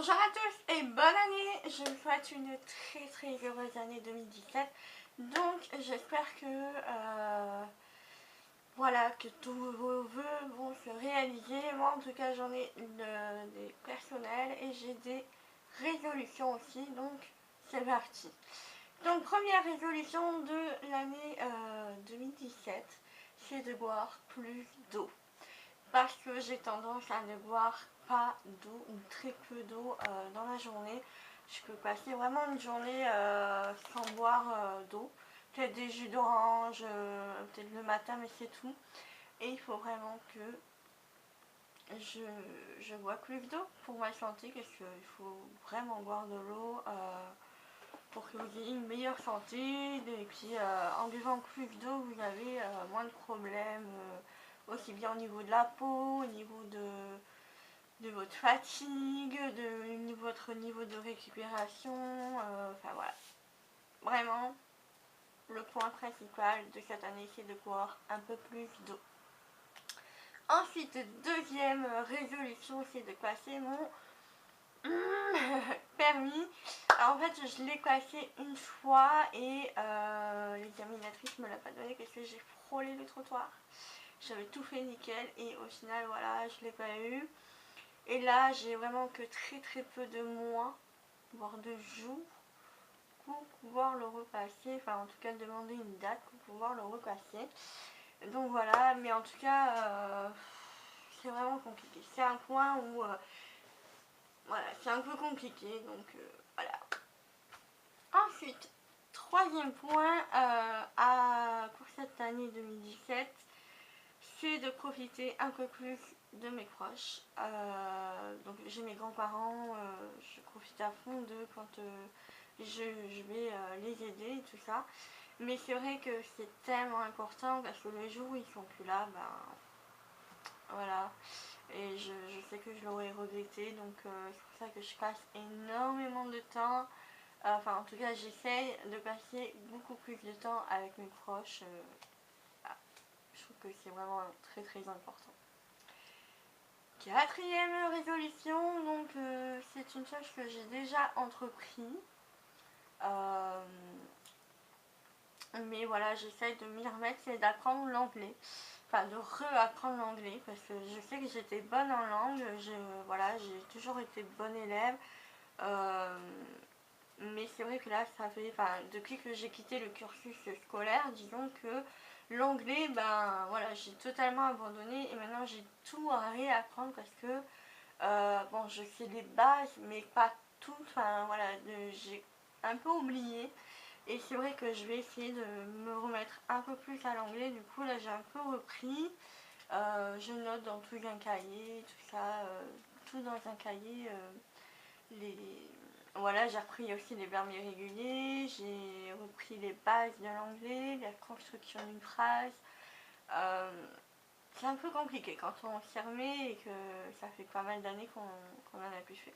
Bonjour à tous et bonne année. Je vous souhaite une très heureuse année 2017. Donc j'espère que voilà, que tous vos vœux vont se réaliser. Moi en tout cas j'en ai des personnels et j'ai des résolutions aussi. Donc c'est parti. Donc première résolution de l'année 2017, c'est de boire plus d'eau. Parce que j'ai tendance à ne boire pas d'eau ou très peu d'eau dans la journée. Je peux passer vraiment une journée sans boire d'eau. Peut-être des jus d'orange, peut-être le matin, mais c'est tout. Et il faut vraiment que je bois plus d'eau pour ma santé, parce qu'il faut vraiment boire de l'eau pour que vous ayez une meilleure santé. Et puis en buvant plus d'eau, vous avez moins de problèmes, aussi bien au niveau de la peau, au niveau de votre fatigue, de votre niveau de récupération, enfin voilà. Vraiment, le point principal de cette année, c'est de boire un peu plus d'eau. Ensuite, deuxième résolution, c'est de passer mon permis. Alors, en fait, je l'ai passé une fois et l'examinatrice me l'a pas donné parce que j'ai frôlé le trottoir. J'avais tout fait nickel et au final, voilà, je l'ai pas eu. Et là, j'ai vraiment que très peu de mois, voire de jours, pour pouvoir le repasser. Enfin, en tout cas, demander une date pour pouvoir le repasser. Donc voilà, mais en tout cas, c'est vraiment compliqué. C'est un point où, voilà, c'est un peu compliqué. Donc voilà. Ensuite, troisième point pour cette année 2017, c'est de profiter un peu plus de mes proches. Donc j'ai mes grands-parents, je profite à fond d'eux quand je vais les aider et tout ça. Mais c'est vrai que c'est tellement important parce que le jour où ils sont plus là, ben voilà. Et je sais que je l'aurais regretté, donc c'est pour ça que je passe énormément de temps. Enfin, en tout cas, j'essaye de passer beaucoup plus de temps avec mes proches. Voilà. Je trouve que c'est vraiment très important. Quatrième résolution, donc c'est une chose que j'ai déjà entrepris. Mais voilà, j'essaye de m'y remettre, c'est d'apprendre l'anglais. Enfin, de réapprendre l'anglais, parce que je sais que j'étais bonne en langue. Voilà, j'ai toujours été bonne élève. Mais c'est vrai que là, ça fait, enfin, depuis que j'ai quitté le cursus scolaire, disons que l'anglais, ben voilà, j'ai totalement abandonné et maintenant j'ai tout à réapprendre parce que, bon, je sais les bases, mais pas tout, enfin voilà, j'ai un peu oublié. Et c'est vrai que je vais essayer de me remettre un peu plus à l'anglais. Du coup, là, j'ai un peu repris. Je note dans tout un cahier, tout ça, tout dans un cahier. Les... Voilà, j'ai repris aussi les verbes irréguliers, j'ai repris les bases de l'anglais, la construction d'une phrase. C'est un peu compliqué quand on s'y remet et que ça fait pas mal d'années qu'on en a plus fait.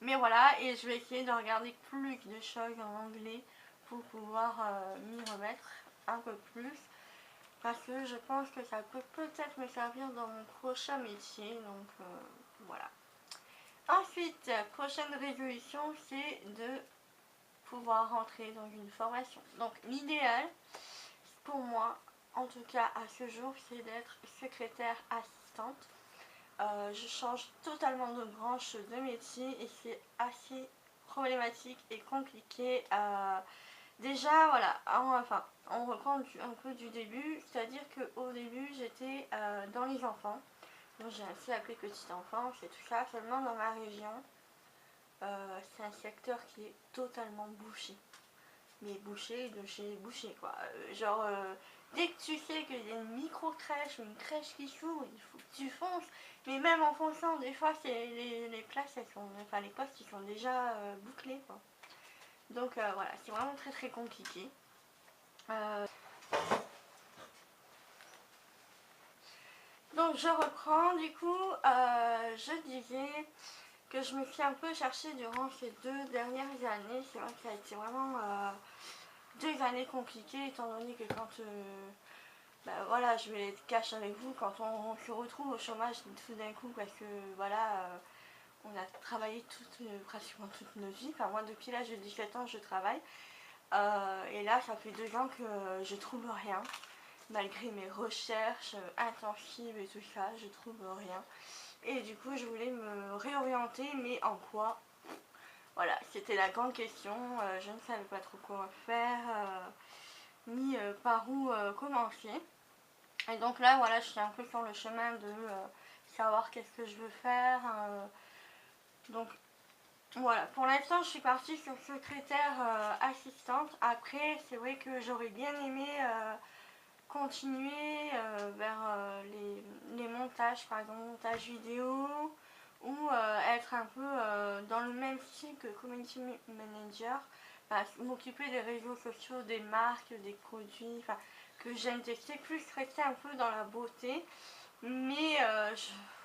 Mais voilà, et je vais essayer de regarder plus de choses en anglais pour pouvoir m'y remettre un peu plus. Parce que je pense que ça peut peut-être me servir dans mon prochain métier. Donc voilà. Ensuite, prochaine résolution, c'est de pouvoir rentrer dans une formation. Donc l'idéal pour moi, en tout cas à ce jour, c'est d'être secrétaire assistante. Je change totalement de branche de métier et c'est assez problématique et compliqué. Déjà, voilà, on reprend un peu du début, c'est-à-dire qu'au début, j'étais dans les enfants. Donc j'ai assez appelé petite enfance et tout ça, seulement dans ma région, c'est un secteur qui est totalement bouché. Mais bouché de chez bouché, quoi. Dès que tu sais qu'il y a une micro-crèche ou une crèche qui s'ouvre, il faut que tu fonces. Mais même en fonçant, des fois, les places, enfin les postes, ils sont déjà bouclés, quoi. Donc voilà, c'est vraiment très compliqué. Donc je reprends, du coup, je disais que je me suis un peu cherchée durant ces 2 dernières années. C'est vrai que ça a été vraiment 2 années compliquées, étant donné que quand, ben voilà, je vais être cash avec vous, quand on se retrouve au chômage tout d'un coup, parce que voilà, on a travaillé pratiquement toute nos vies. Enfin, moi, depuis l'âge de 17 ans, je travaille. Et là, ça fait 2 ans que je trouve rien. Malgré mes recherches intensives et tout ça, je trouve rien. Et du coup, je voulais me réorienter, mais en quoi? Voilà, c'était la grande question. Je ne savais pas trop quoi faire, ni par où commencer. Et donc là, voilà, je suis un peu sur le chemin de savoir qu'est-ce que je veux faire. Donc voilà, pour l'instant, je suis partie sur secrétaire assistante. Après, c'est vrai que j'aurais bien aimé continuer vers les montages, par exemple montage vidéo, ou être un peu dans le même style que community manager, m'occuper des réseaux sociaux, des marques, des produits, que j'aime tester, plus rester un peu dans la beauté. Mais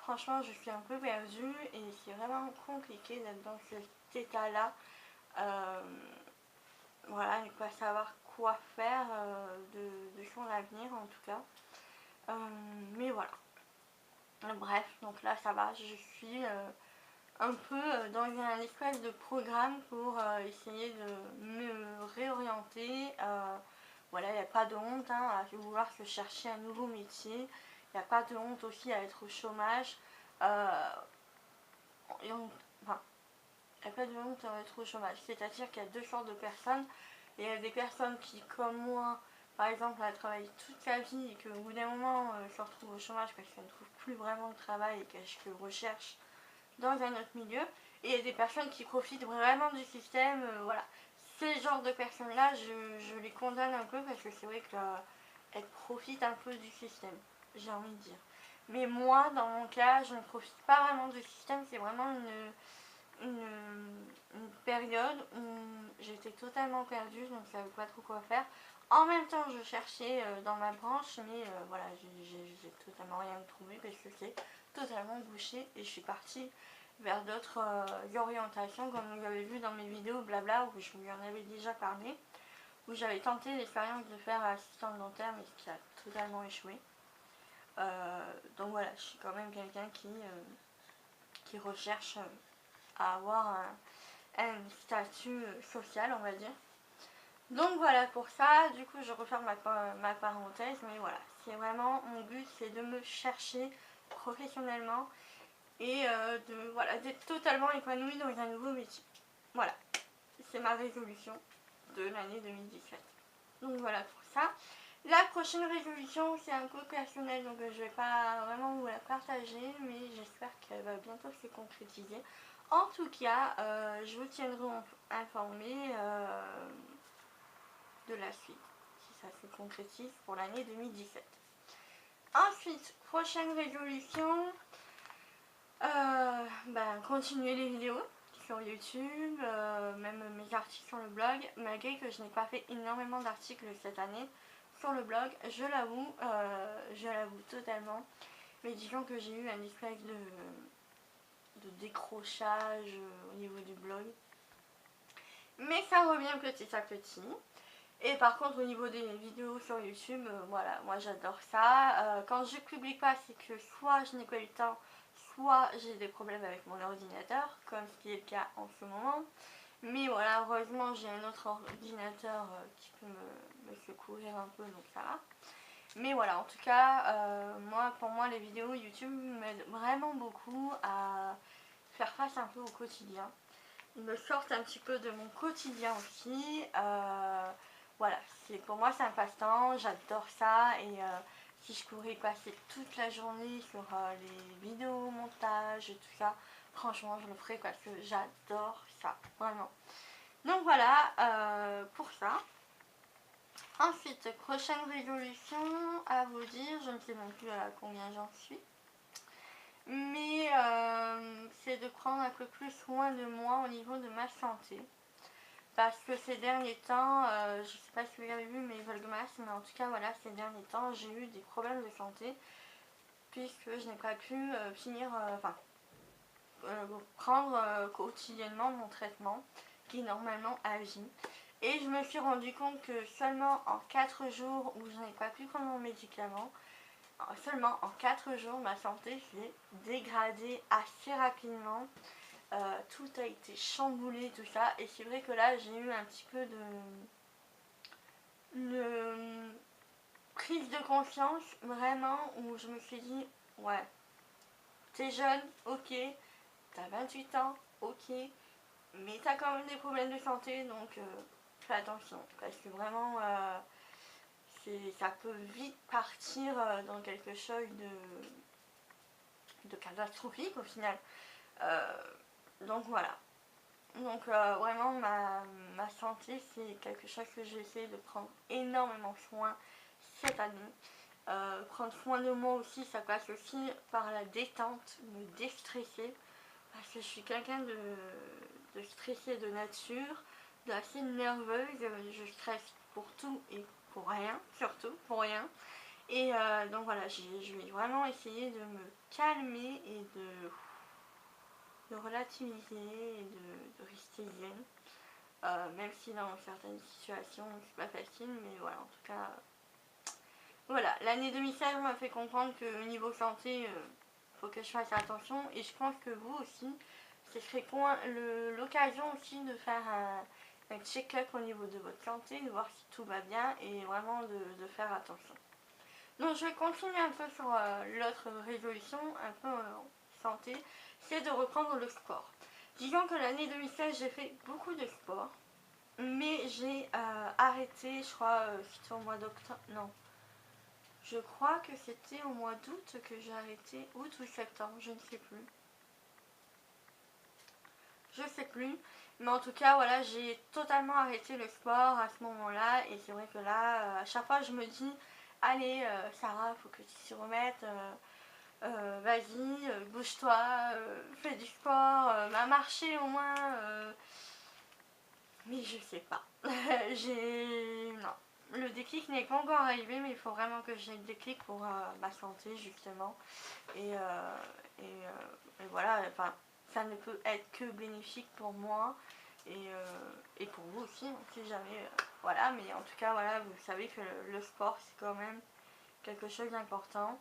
franchement, je suis un peu perdue et c'est vraiment compliqué d'être dans cet état-là. Voilà, ne pas savoir quoi faire de son avenir en tout cas. Mais voilà. Bref, donc là ça va, je suis un peu dans un espèce de programme pour essayer de me réorienter. Voilà, il n'y a pas de honte à vouloir se chercher un nouveau métier. Il n'y a pas de honte aussi à être au chômage. Il n'y a pas de honte à être au chômage. C'est-à-dire qu'il y a 2 sortes de personnes. Il y a des personnes qui, comme moi, par exemple, a travaillé toute sa vie et qu'au bout d'un moment se retrouve au chômage parce qu'elle ne trouve plus vraiment de travail et qu'elle se recherche dans un autre milieu. Et il y a des personnes qui profitent vraiment du système. Voilà. Ces genres de personnes-là, je les condamne un peu parce que c'est vrai qu'elles profitent un peu du système, j'ai envie de dire. Mais moi, dans mon cas, je ne profite pas vraiment du système. C'est vraiment une période où j'étais totalement perdue, je ne savais pas trop quoi faire. En même temps, je cherchais dans ma branche, mais voilà, j'ai totalement rien trouvé parce que c'est totalement bouché et je suis partie vers d'autres orientations, comme vous avez vu dans mes vidéos blabla, où je vous en avais déjà parlé, où j'avais tenté l'expérience de faire assistante dentaire, mais qui a totalement échoué. Donc voilà, je suis quand même quelqu'un qui recherche à avoir un statut social, on va dire. Donc voilà pour ça, du coup je referme ma parenthèse, mais voilà, c'est vraiment mon but, c'est de me chercher professionnellement et d'être totalement épanouie dans un nouveau métier. Voilà, c'est ma résolution de l'année 2017. Donc voilà pour ça. La prochaine résolution, c'est un peu personnel, donc je vais pas vraiment vous la partager, mais j'espère qu'elle va bientôt se concrétiser. En tout cas, je vous tiendrai informé de la suite, si ça se concrétise pour l'année 2017. Ensuite, prochaine résolution, continuer les vidéos sur YouTube, même mes articles sur le blog, malgré que je n'ai pas fait énormément d'articles cette année sur le blog, je l'avoue totalement, mais disons que j'ai eu un espèce de décrochage au niveau du blog, mais ça revient petit à petit. Et par contre au niveau des vidéos sur YouTube, voilà, moi j'adore ça. Quand je publie pas, c'est que soit je n'ai pas eu le temps, soit j'ai des problèmes avec mon ordinateur, comme ce qui est le cas en ce moment. Mais voilà, heureusement j'ai un autre ordinateur qui peut me secourir un peu, donc ça va. Mais voilà, en tout cas, pour moi les vidéos YouTube m'aident vraiment beaucoup à faire face un peu au quotidien. Ils me sortent un petit peu de mon quotidien aussi. Voilà, pour moi c'est un passe-temps, j'adore ça et si je pourrais passer toute la journée sur les vidéos, montage et tout ça, franchement je le ferais parce que j'adore ça, vraiment. Donc voilà pour ça. Ensuite, prochaine résolution à vous dire, je ne sais même plus à combien j'en suis. Mais c'est de prendre un peu plus soin de moi au niveau de ma santé. Parce que ces derniers temps, je ne sais pas si vous avez vu mes vlogmas, mais en tout cas voilà, ces derniers temps j'ai eu des problèmes de santé. Puisque je n'ai pas pu prendre quotidiennement mon traitement qui est normalement à vie. Et je me suis rendu compte que seulement en 4 jours où je n'ai pas pu prendre mon médicament, seulement en 4 jours ma santé s'est dégradée assez rapidement. tout a été chamboulé, tout ça, et c'est vrai que là j'ai eu un petit peu de prise de conscience vraiment où je me suis dit ouais, t'es jeune, ok, t'as 28 ans, ok, mais t'as quand même des problèmes de santé, donc fais attention, parce que vraiment ça peut vite partir dans quelque chose de catastrophique au final. Donc voilà. Donc vraiment ma santé, c'est quelque chose que j'ai essayé de prendre énormément soin cette année. Prendre soin de moi aussi, ça passe aussi par la détente, me déstresser, parce que je suis quelqu'un de stressé de nature, d'assez nerveuse, je stresse pour tout et pour rien, surtout pour rien. Et donc voilà, je vais vraiment essayer de me calmer et de relativiser et de rester zen. Même si dans certaines situations c'est pas facile, mais voilà, en tout cas, voilà, l'année 2016 m'a fait comprendre que niveau santé, faut que je fasse attention, et je pense que vous aussi, ce serait l'occasion aussi de faire un check-up au niveau de votre santé, de voir si tout va bien et vraiment de faire attention. Donc je vais continuer un peu sur l'autre résolution, un peu santé, c'est de reprendre le sport. Disons que l'année 2016 j'ai fait beaucoup de sport, mais j'ai arrêté, je crois, c'était au mois d'octobre, non. Je crois que c'était au mois d'août que j'ai arrêté, août ou septembre, je ne sais plus. Je sais plus, mais en tout cas, voilà, j'ai totalement arrêté le sport à ce moment-là, et c'est vrai que là, à chaque fois, je me dis, allez, Sarah, faut que tu t'y remettes, vas-y, bouge-toi, fais du sport, va marcher au moins, mais je sais pas. Non. Le déclic n'est pas encore arrivé, mais il faut vraiment que j'ai le déclic pour ma santé, justement. Et, et voilà, enfin, ça ne peut être que bénéfique pour moi et pour vous aussi, si jamais. Voilà, mais en tout cas, voilà, vous savez que le sport, c'est quand même quelque chose d'important.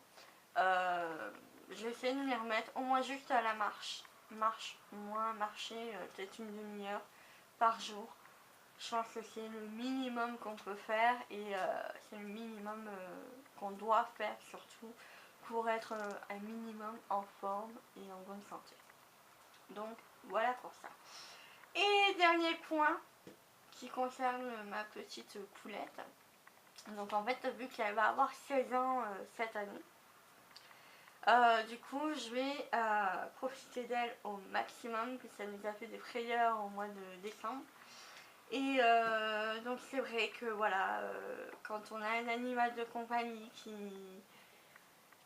Je vais essayer de m'y remettre, au moins juste à la marche. Au moins marcher peut-être une demi-heure par jour. Je pense que c'est le minimum qu'on peut faire, et c'est le minimum qu'on doit faire surtout pour être un minimum en forme et en bonne santé. Donc voilà pour ça. Et dernier point qui concerne ma petite poulette. Donc en fait, vu qu'elle va avoir 16 ans cette année, du coup je vais profiter d'elle au maximum, puisqu'elle nous a fait des frayeurs au mois de décembre. Et donc c'est vrai que voilà, quand on a un animal de compagnie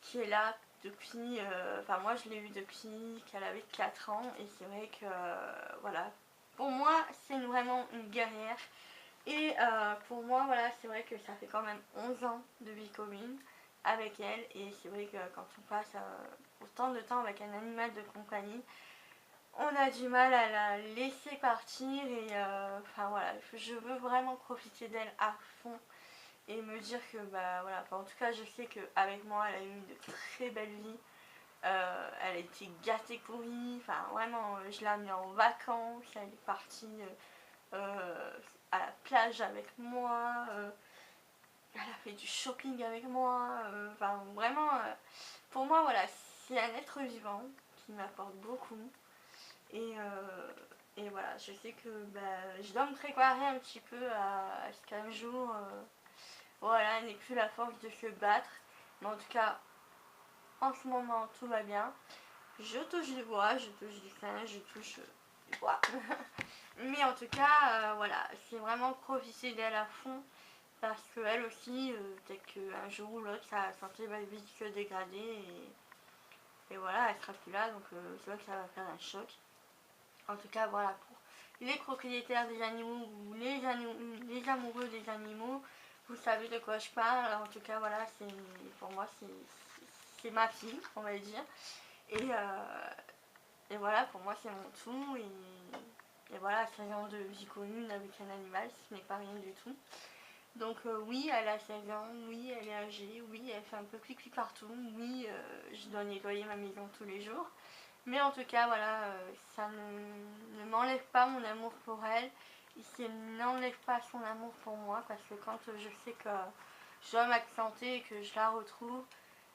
qui est là depuis, enfin moi je l'ai eu depuis qu'elle avait 4 ans, et c'est vrai que voilà, pour moi c'est vraiment une guerrière, et pour moi voilà, c'est vrai que ça fait quand même 11 ans de vie commune avec elle, et c'est vrai que quand on passe autant de temps avec un animal de compagnie, on a du mal à la laisser partir, et enfin voilà, je veux vraiment profiter d'elle à fond et me dire que bah voilà, enfin, en tout cas je sais qu'avec moi elle a eu une très belle vie, elle a été gâtée pourrie, enfin vraiment je l'ai amenée en vacances, elle est partie à la plage avec moi, elle a fait du shopping avec moi, enfin vraiment pour moi voilà, c'est un être vivant qui m'apporte beaucoup. Et voilà, je sais que bah, je dois me préparer un petit peu à ce qu'un jour, voilà, elle n'ait plus la force de se battre. Mais en tout cas, en ce moment, tout va bien. Je touche du bois, je touche du sein, je touche du bois. Mais en tout cas, voilà, c'est vraiment profiter d'elle à fond. Parce qu'elle aussi, peut-être qu'un jour ou l'autre, sa santé va vite se dégrader. Et voilà, elle sera plus là. Donc c'est vrai que ça va faire un choc. En tout cas, voilà, pour les propriétaires des animaux ou les amoureux des animaux, vous savez de quoi je parle. En tout cas, voilà, pour moi, c'est ma fille, on va dire. Et voilà, pour moi, c'est mon tout. Et voilà, 16 ans de vie commune avec un animal, ce n'est pas rien du tout. Donc oui, elle a 16 ans, oui, elle est âgée, oui, elle fait un peu clic partout, oui, je dois nettoyer ma maison tous les jours. Mais en tout cas, voilà, ça ne m'enlève pas mon amour pour elle. Et ça n'enlève pas son amour pour moi. Parce que quand je sais que je dois m'absenter et que je la retrouve,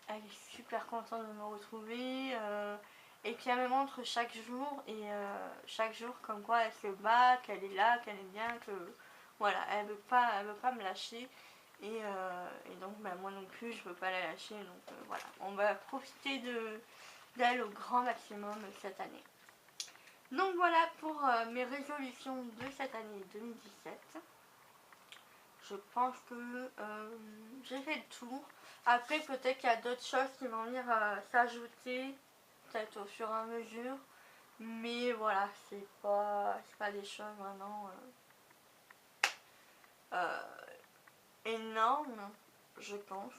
elle est super contente de me retrouver. Et puis elle me montre chaque jour. Et chaque jour, comme quoi elle se bat, qu'elle est là, qu'elle est bien, que voilà, elle veut pas me lâcher. Et donc bah, moi non plus, je veux pas la lâcher. Donc voilà, on va profiter d'elle au grand maximum cette année. Donc voilà pour mes résolutions de cette année 2017. Je pense que j'ai fait le tour. Après peut-être qu'il y a d'autres choses qui vont venir s'ajouter, peut-être au fur et à mesure. Mais voilà, c'est pas des choses vraiment énormes, je pense.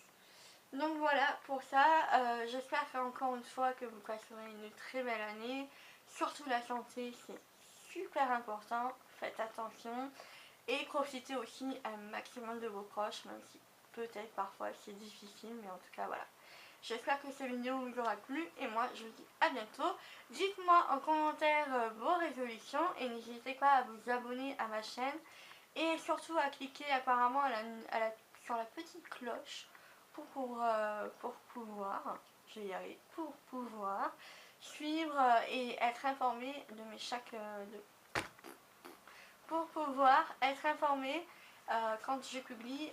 Donc voilà pour ça, j'espère encore une fois que vous passerez une très belle année. Surtout la santé, c'est super important, faites attention. Et profitez aussi un maximum de vos proches, même si peut-être parfois c'est difficile, mais en tout cas voilà. J'espère que cette vidéo vous aura plu et moi je vous dis à bientôt. Dites-moi en commentaire vos résolutions et n'hésitez pas à vous abonner à ma chaîne et surtout à cliquer apparemment sur la petite cloche pour pouvoir, je vais y arriver, pour pouvoir suivre et être informé de mes pour pouvoir être informé quand je publie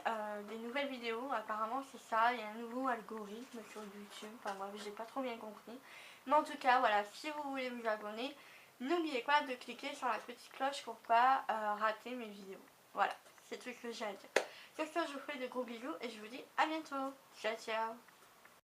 des nouvelles vidéos. Apparemment c'est ça, il y a un nouveau algorithme sur YouTube, enfin moi j'ai pas trop bien compris. Mais en tout cas voilà, si vous voulez vous abonner, n'oubliez pas de cliquer sur la petite cloche pour pas rater mes vidéos. Voilà, c'est tout ce que j'ai à dire. Sur ce, je vous fais de gros bisous et je vous dis à bientôt. Ciao ciao.